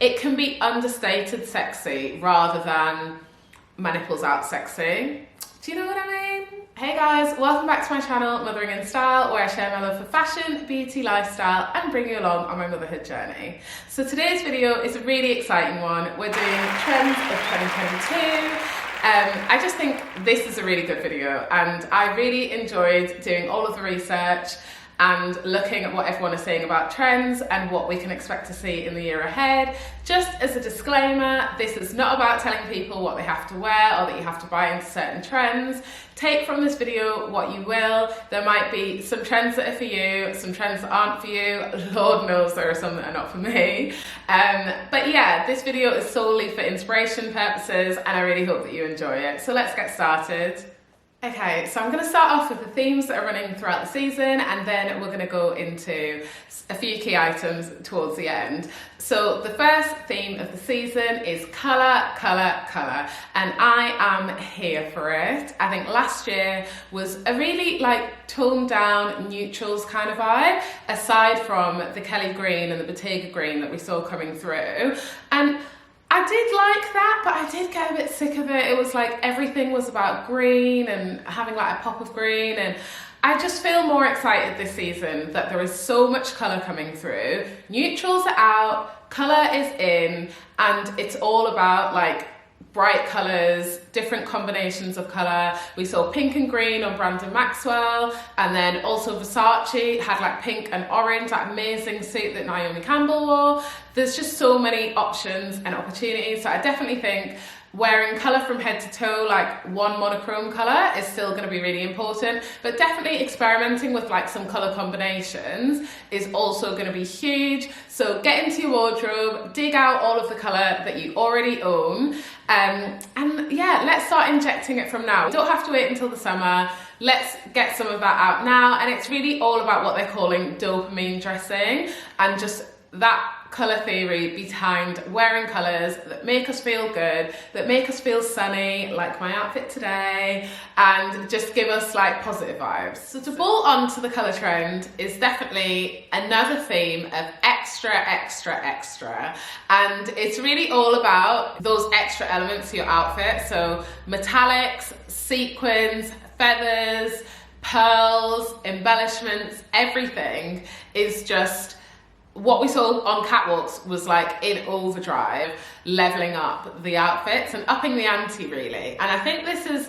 it can be understated sexy rather than my nipples out sexy. Do you know what I mean? Hey guys, welcome back to my channel, Mothering in Style, where I share my love for fashion, beauty, lifestyle, and bring you along on my motherhood journey. So today's video is a really exciting one. We're doing trends of 2022. I just think this is a really good video, and I really enjoyed doing all of the research and looking at what everyone is saying about trends and what we can expect to see in the year ahead. Just as a disclaimer, this is not about telling people what they have to wear or that you have to buy into certain trends. Take from this video what you will. There might be some trends that are for you, some trends that aren't for you. Lord knows there are some that are not for me. But yeah, this video is solely for inspiration purposes, and I really hope that you enjoy it. So let's get started. Okay, so I'm going to start off with the themes that are running throughout the season, and then we're going to go into a few key items towards the end. So the first theme of the season is colour, colour, colour, and I am here for it. I think last year was a really toned down neutrals kind of vibe, aside from the Kelly green and the Bottega green that we saw coming through. And I did like that, but I did get a bit sick of it. It was like everything was about green and having like a pop of green, and I just feel more excited this season that there is so much colour coming through. Neutrals are out, colour is in, and it's all about like bright colours, different combinations of colour. We saw pink and green on Brandon Maxwell, and then also Versace had like pink and orange, that amazing suit that Naomi Campbell wore. There's just so many options and opportunities, so I definitely think wearing colour from head to toe, like one monochrome colour, is still going to be really important, but definitely experimenting with like some colour combinations is also going to be huge. So get into your wardrobe, dig out all of the colour that you already own, and yeah, let's start injecting it from now. You don't have to wait until the summer. Let's get some of that out now, and it's really all about what they're calling dopamine dressing, and just that colour theory behind wearing colours that make us feel good, that make us feel sunny, like my outfit today, and just give us like positive vibes. So to bolt on to the colour trend is definitely another theme of extra, extra, extra. And it's really all about those extra elements to your outfit. So metallics, sequins, feathers, pearls, embellishments, everything is just what we saw on catwalks was like in overdrive, leveling up the outfits and upping the ante really. And I think this is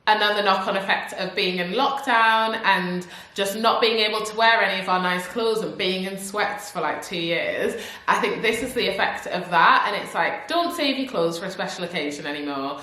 another knock-on effect of being in lockdown and just not being able to wear any of our nice clothes and being in sweats for like 2 years. I think this is the effect of that, and it's like, don't save your clothes for a special occasion anymore.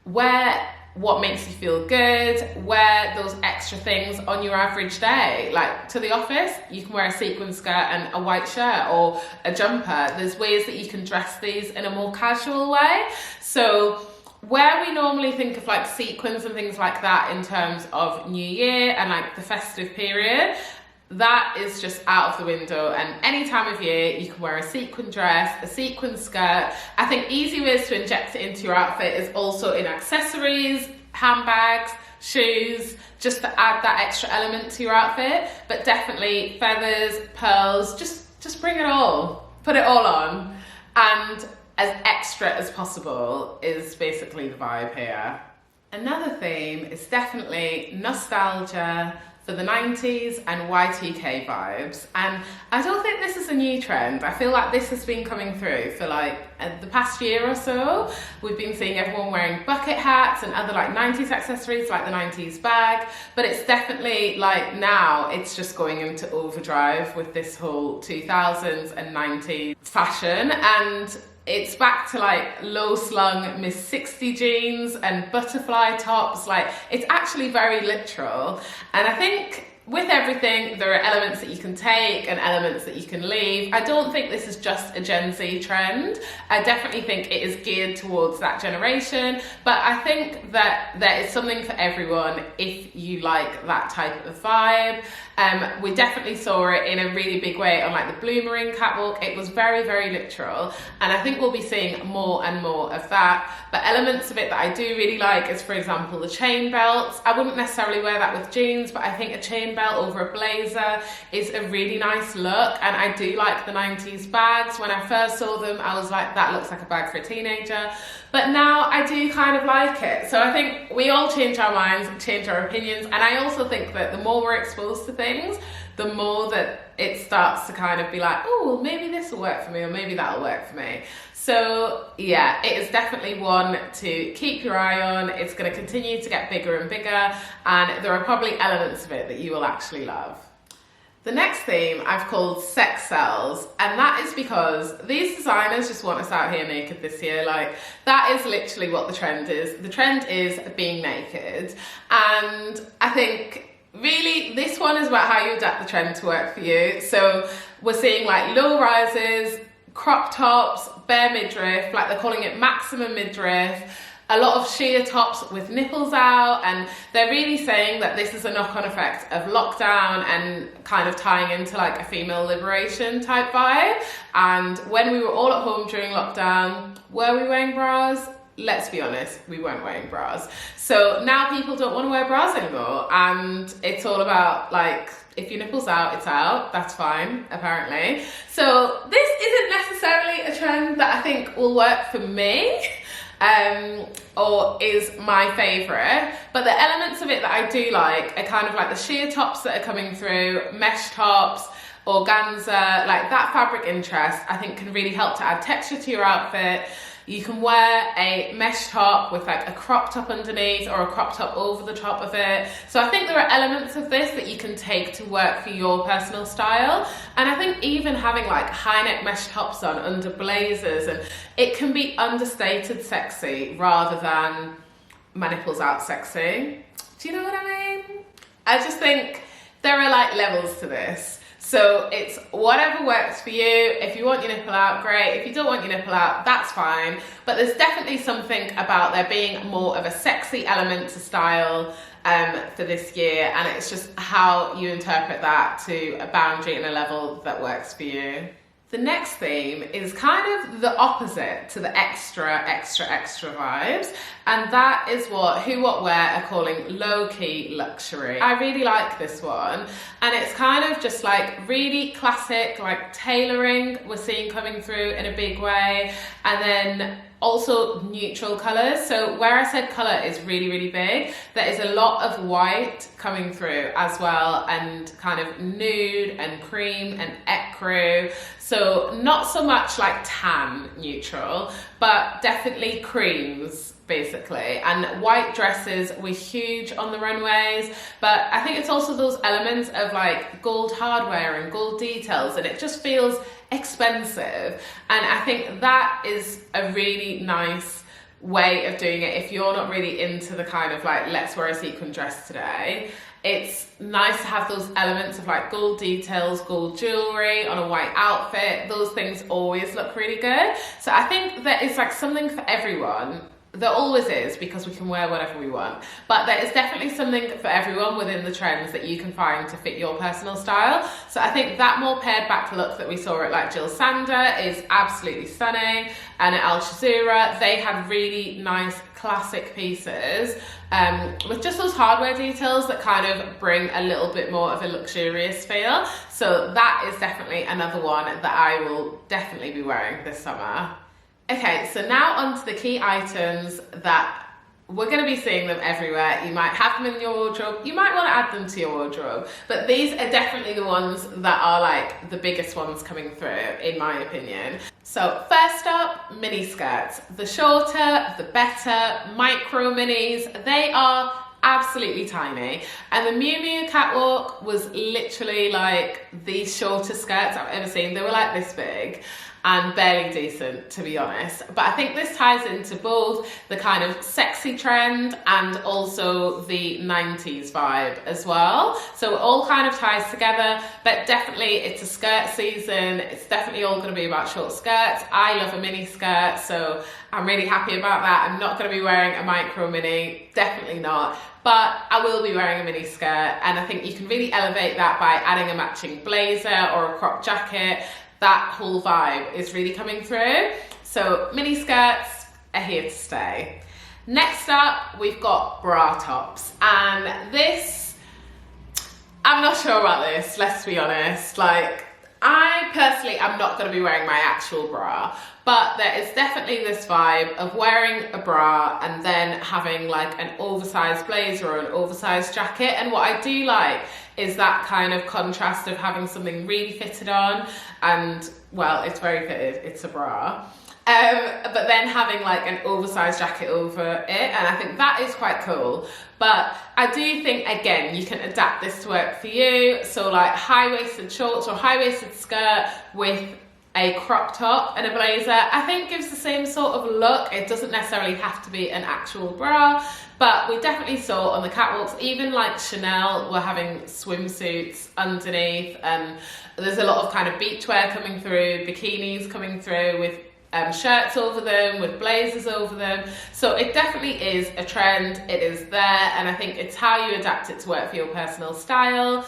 Wear what makes you feel good, wear those extra things on your average day. Like to the office, you can wear a sequin skirt and a white shirt or a jumper. There's ways that you can dress these in a more casual way. So where we normally think of like sequins and things like that in terms of New Year and like the festive period, that is just out of the window, and any time of year you can wear a sequin dress, a sequin skirt. I think easy ways to inject it into your outfit is also in accessories, handbags, shoes, just to add that extra element to your outfit. But definitely feathers, pearls, just bring it all, put it all on, and as extra as possible is basically the vibe here. Another theme is definitely nostalgia for the 90s and Y2K vibes, and I don't think this is a new trend. I feel like this has been coming through for like the past year or so. We've been seeing everyone wearing bucket hats and other like 90s accessories like the 90s bag, but it's definitely like now it's just going into overdrive with this whole 2000s and 90s fashion, and it's back to like low slung Miss 60 jeans and butterfly tops. Like it's actually very literal, and I think with everything there are elements that you can take and elements that you can leave. I don't think this is just a Gen Z trend. I definitely think it is geared towards that generation, but I think that there is something for everyone if you like that type of vibe. We definitely saw it in a really big way on like the Bloomerang catwalk. It was very, very literal, and I think we'll be seeing more and more of that. But elements of it that I do really like is, for example, the chain belts. I wouldn't necessarily wear that with jeans, but I think a chain belt over a blazer is a really nice look. And I do like the 90s bags. When I first saw them, I was like, that looks like a bag for a teenager. But now I do kind of like it. So I think we all change our minds, change our opinions. And I also think that the more we're exposed to things, the more that it starts to kind of be like, oh, well, maybe this will work for me, or maybe that'll work for me. So yeah, it is definitely one to keep your eye on. It's going to continue to get bigger and bigger, and there are probably elements of it that you will actually love. The next theme I've called sex sells, and that is because these designers just want us out here naked this year. Like, that is literally what the trend is. The trend is being naked, and I think really this one is about how you adapt the trend to work for you. So we're seeing like low rises, crop tops, bare midriff, like they're calling it maximum midriff, a lot of sheer tops with nipples out, and they're really saying that this is a knock-on effect of lockdown and kind of tying into like a female liberation type vibe. And when we were all at home during lockdown, were we wearing bras? Let's be honest, we weren't wearing bras. So now people don't want to wear bras anymore, and it's all about like, if your nipple's out, it's out. That's fine, apparently. So this isn't necessarily a trend that I think will work for me, or is my favourite, but the elements of it that I do like are kind of like the sheer tops that are coming through, mesh tops, organza, like that fabric interest I think can really help to add texture to your outfit. You can wear a mesh top with like a crop top underneath, or a crop top over the top of it. So I think there are elements of this that you can take to work for your personal style. And I think even having like high neck mesh tops on under blazers, and it can be understated sexy rather than my nipples out sexy. Do you know what I mean? I just think there are like levels to this. So it's whatever works for you. If you want your nipple out, great. If you don't want your nipple out, that's fine. But there's definitely something about there being more of a sexy element to style for this year, and it's just how you interpret that to a boundary and a level that works for you. The next theme is kind of the opposite to the extra vibes, and that is what Who What Wear are calling low-key luxury. I really like this one, and it's kind of just like really classic, like tailoring we're seeing coming through in a big way, and then also neutral colours. So where I said colour is really, really big, there is a lot of white coming through as well, and kind of nude and cream and ecru. So not so much like tan neutral, but definitely creams basically. And white dresses were huge on the runways, but I think it's also those elements of like gold hardware and gold details, and it just feels expensive. And I think that is a really nice way of doing it if you're not really into the kind of like, let's wear a sequin dress today. It's nice to have those elements of like gold details, gold jewelry on a white outfit. Those things always look really good. So I think there is like something for everyone. There always is, because we can wear whatever we want, but there is definitely something for everyone within the trends that you can find to fit your personal style. So I think that more pared back look that we saw at like Jill Sander is absolutely stunning, and at Al Shazura they had really nice classic pieces with just those hardware details that kind of bring a little bit more of a luxurious feel. So that is definitely another one that I will definitely be wearing this summer. Okay, so now onto the key items that we're going to be seeing them everywhere. You might have them in your wardrobe, you might want to add them to your wardrobe, but these are definitely the ones that are like the biggest ones coming through, in my opinion. So first up, mini skirts. The shorter, the better. Micro minis, they are absolutely tiny, and the Miu Miu catwalk was literally like the shortest skirts I've ever seen. They were like this big. and barely decent, to be honest. But I think this ties into both the kind of sexy trend and also the 90s vibe as well. So it all kind of ties together, but definitely it's a skirt season. It's definitely all going to be about short skirts. I love a mini skirt, so I'm really happy about that. I'm not going to be wearing a micro mini, definitely not. But I will be wearing a mini skirt, and I think you can really elevate that by adding a matching blazer or a crop jacket. That whole vibe is really coming through. So mini skirts are here to stay. Next up, we've got bra tops, and this, I'm not sure about this, let's be honest. Like, I personally am not going to be wearing my actual bra, but there is definitely this vibe of wearing a bra and then having like an oversized blazer or an oversized jacket. And what I do like is that kind of contrast of having something really fitted on, and well, it's very fitted, it's a bra. But then having like an oversized jacket over it, and I think that is quite cool. But I do think, again, you can adapt this to work for you. So like high-waisted shorts or high-waisted skirt with a crop top and a blazer, I think gives the same sort of look. It doesn't necessarily have to be an actual bra, but we definitely saw on the catwalks, even like Chanel were having swimsuits underneath, and there's a lot of kind of beachwear coming through, bikinis coming through with shirts over them, with blazers over them. So it definitely is a trend, it is there, and I think it's how you adapt it to work for your personal style.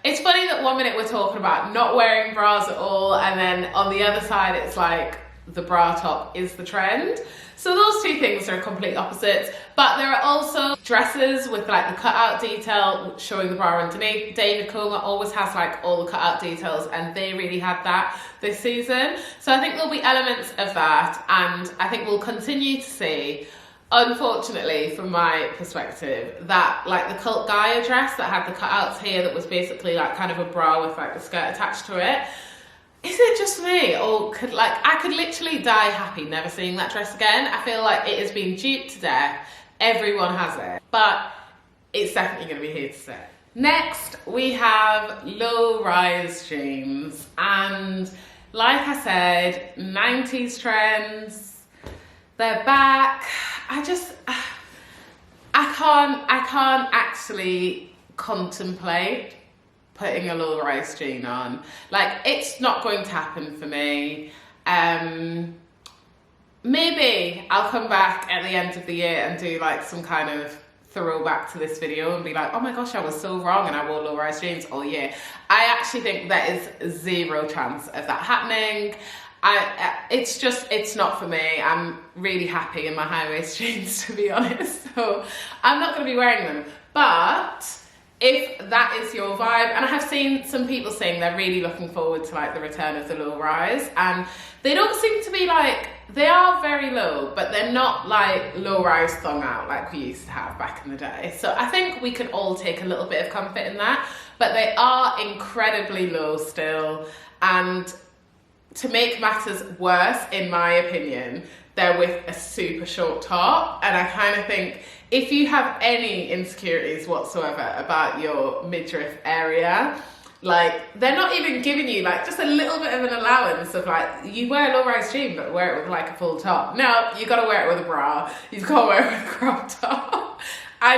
It's funny that 1 minute we're talking about not wearing bras at all, and then on the other side it's like the bra top is the trend. So those two things are complete opposites, but there are also dresses with like the cutout detail showing the bra underneath. David Comer always has like all the cutout details, and they really had that this season. So I think there'll be elements of that, and I think we'll continue to see, unfortunately from my perspective, that like the cult Gaia dress that had the cutouts here that was basically like kind of a bra with like the skirt attached to it. Is it just me, or I could literally die happy never seeing that dress again? I feel like it has been duped to death. Everyone has it, but it's definitely going to be here to stay. Next, we have low-rise jeans, and like I said, 90s trends, they're back. I can't actually contemplate putting a low-rise jean on. Like, it's not going to happen for me. Maybe I'll come back at the end of the year and do like some kind of throwback to this video and be like, oh my gosh, I was so wrong and I wore low-rise jeans all year. I actually think there is zero chance of that happening. It's not for me. I'm really happy in my high-waist jeans, to be honest. So I'm not going to be wearing them. But if that is your vibe, and I have seen some people saying they're really looking forward to like the return of the low rise, and they don't seem to be like, they are very low, but they're not like low rise thong out like we used to have back in the day. So I think we can all take a little bit of comfort in that, but they are incredibly low still. And to make matters worse, in my opinion, they're with a super short top, and I kind of think if you have any insecurities whatsoever about your midriff area, like they're not even giving you like just a little bit of an allowance of like, you wear a low-rise jean but wear it with like a full top. No, you got to wear it with a bra, you've got to wear it with a crop top. I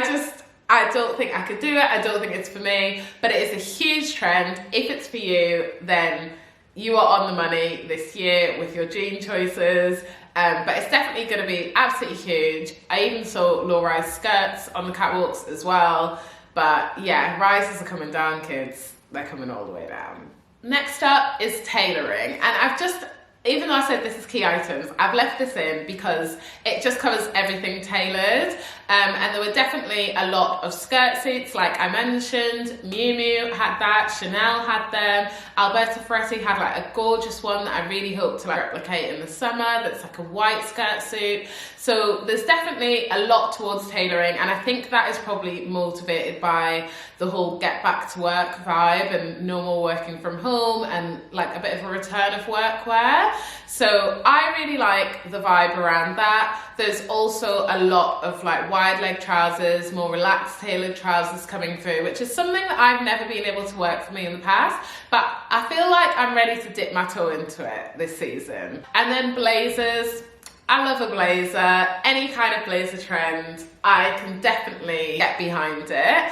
don't think I could do it. I don't think it's for me, but it is a huge trend. If it's for you, then you are on the money this year with your jean choices. But it's definitely going to be absolutely huge. I even saw low-rise skirts on the catwalks as well. But yeah, rises are coming down, kids. They're coming all the way down. Next up is tailoring. And I've just, even though I said this is key items, I've left this in because it just covers everything tailored. And there were definitely a lot of skirt suits, like I mentioned. Miu Miu had that, Chanel had them, Alberto Ferretti had like a gorgeous one that I really hope to like replicate in the summer, that's like a white skirt suit. So there's definitely a lot towards tailoring, and I think that is probably motivated by the whole get back to work vibe and no more working from home and like a bit of a return of workwear. So I really like the vibe around that. There's also a lot of like wide leg trousers, more relaxed tailored trousers coming through, which is something that I've never been able to work for me in the past, but I feel like I'm ready to dip my toe into it this season. And then blazers. I love a blazer. Any kind of blazer trend, I can definitely get behind it.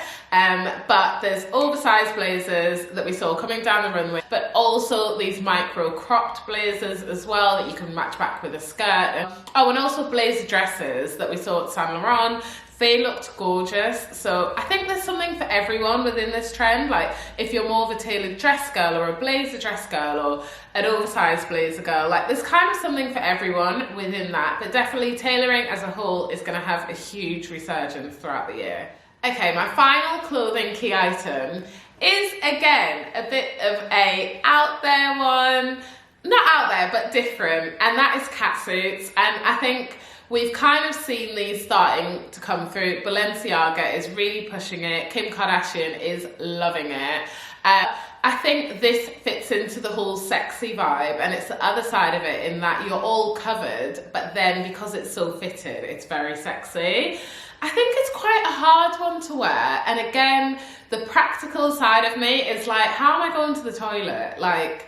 But there's oversized blazers that we saw coming down the runway, but also these micro cropped blazers as well that you can match back with a skirt. Oh, and also blazer dresses that we saw at Saint Laurent. They looked gorgeous. So I think there's something for everyone within this trend. Like if you're more of a tailored dress girl or a blazer dress girl or an oversized blazer girl, like there's kind of something for everyone within that. But definitely tailoring as a whole is going to have a huge resurgence throughout the year. Okay, my final clothing key item is again a bit of a out there one. Not out there, but different. And that is catsuits. And I think we've kind of seen these starting to come through. Balenciaga is really pushing it. Kim Kardashian is loving it. I think this fits into the whole sexy vibe, and it's the other side of it in that you're all covered, but then because it's so fitted, it's very sexy. I think it's quite a hard one to wear. And again, the practical side of me is like, how am I going to the toilet? Like,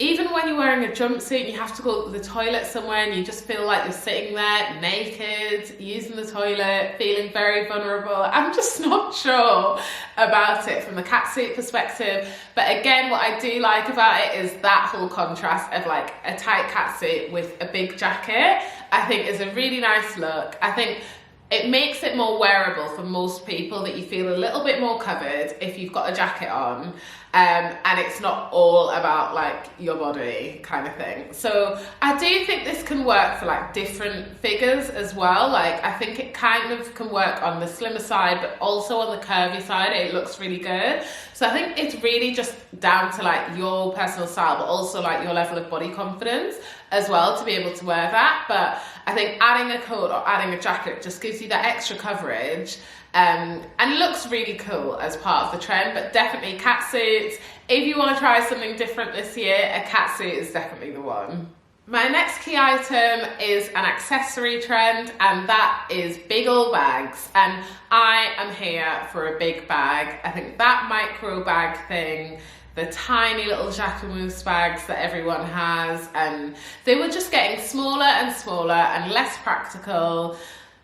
even when you're wearing a jumpsuit and you have to go to the toilet somewhere and you just feel like you're sitting there naked, using the toilet, feeling very vulnerable. I'm just not sure about it from the catsuit perspective. But again, what I do like about it is that whole contrast of like a tight catsuit with a big jacket, I think is a really nice look. I think it makes it more wearable for most people, that you feel a little bit more covered if you've got a jacket on. And it's not all about like your body kind of thing. So I do think this can work for like different figures as well. Like I think it kind of can work on the slimmer side, but also on the curvy side, it looks really good. So I think it's really just down to like your personal style, but also like your level of body confidence as well to be able to wear that. But I think adding a coat or adding a jacket just gives you that extra coverage. And looks really cool as part of the trend. But definitely catsuits. If you want to try something different this year, a catsuit is definitely the one. My next key item is an accessory trend, and that is big old bags. And I am here for a big bag. I think that micro bag thing, the tiny little Jacquemus bags that everyone has, and they were just getting smaller and smaller and less practical.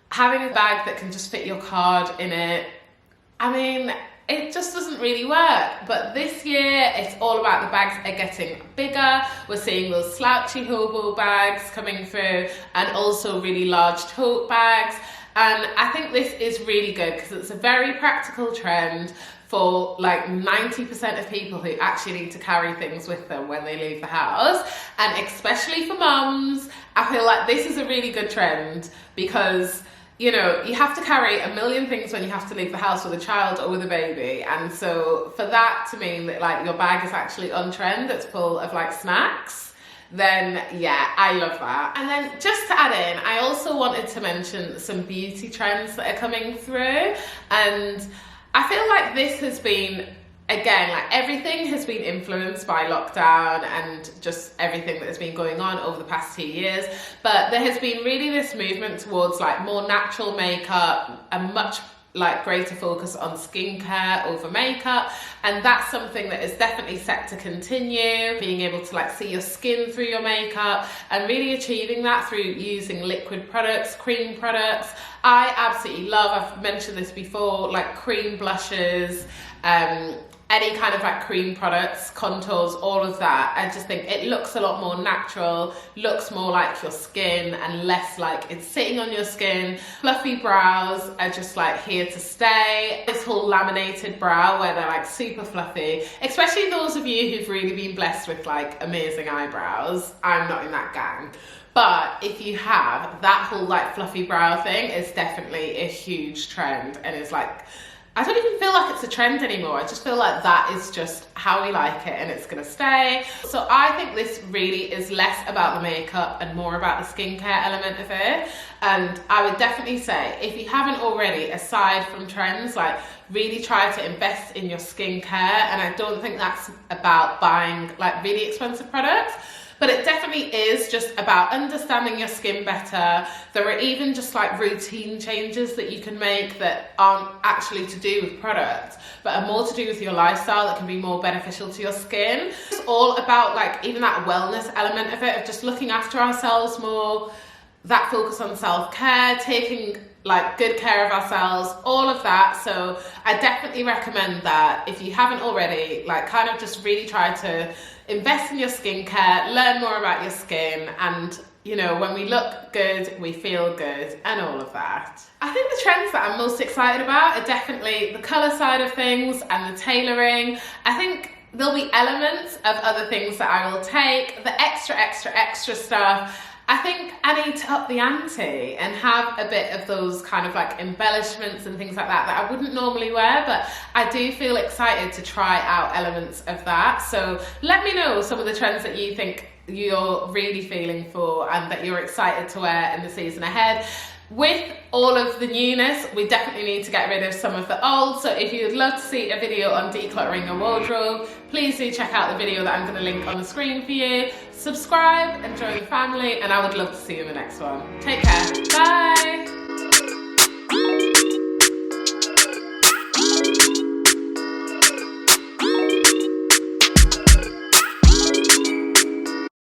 Having a bag that can just fit your card in it, I mean, it just doesn't really work. But this year, it's all about the bags are getting bigger. We're seeing those slouchy hobo bags coming through, and also really large tote bags. And I think this is really good because it's a very practical trend for like 90% of people who actually need to carry things with them when they leave the house. And especially for mums, I feel like this is a really good trend because, you know, you have to carry a million things when you have to leave the house with a child or with a baby. And so for that to mean that like your bag is actually on trend, that's full of like snacks, then yeah, I love that. And then just to add in, I also wanted to mention some beauty trends that are coming through. And I feel like this has been, again, like everything has been influenced by lockdown and just everything that has been going on over the past 2 years. But there has been really this movement towards like more natural makeup, a much like greater focus on skincare over makeup. And that's something that is definitely set to continue, being able to like see your skin through your makeup and really achieving that through using liquid products, cream products. I absolutely love, I've mentioned this before, like cream blushes, any kind of like cream products, contours, all of that. I just think it looks a lot more natural, looks more like your skin and less like it's sitting on your skin. Fluffy brows are just like here to stay. This whole laminated brow where they're like super fluffy, especially those of you who've really been blessed with like amazing eyebrows. I'm not in that gang. But if you have, that whole like fluffy brow thing is definitely a huge trend, and it's like, I don't even feel like it's a trend anymore. I just feel like that is just how we like it and it's gonna stay. So I think this really is less about the makeup and more about the skincare element of it. And I would definitely say, if you haven't already, aside from trends, like really try to invest in your skincare. And I don't think that's about buying like really expensive products, But it definitely is just about understanding your skin better. There are even just like routine changes that you can make that aren't actually to do with products, but are more to do with your lifestyle that can be more beneficial to your skin. It's all about like even that wellness element of it, of just looking after ourselves more, that focus on self-care, taking like good care of ourselves, all of that. So I definitely recommend that if you haven't already, like kind of just really try to invest in your skincare, learn more about your skin, and you know, when we look good, we feel good, and all of that. I think the trends that I'm most excited about are definitely the colour side of things and the tailoring. I think there'll be elements of other things that I will take, the extra stuff. I think I need to up the ante and have a bit of those kind of like embellishments and things like that I wouldn't normally wear, but I do feel excited to try out elements of that. So let me know some of the trends that you think you're really feeling for and that you're excited to wear in the season ahead. With all of the newness, we definitely need to get rid of some of the old. So if you'd love to see a video on decluttering your wardrobe, please do check out the video that I'm going to link on the screen for you. Subscribe and join the family, and I would love to see you in the next one. Take care. Bye.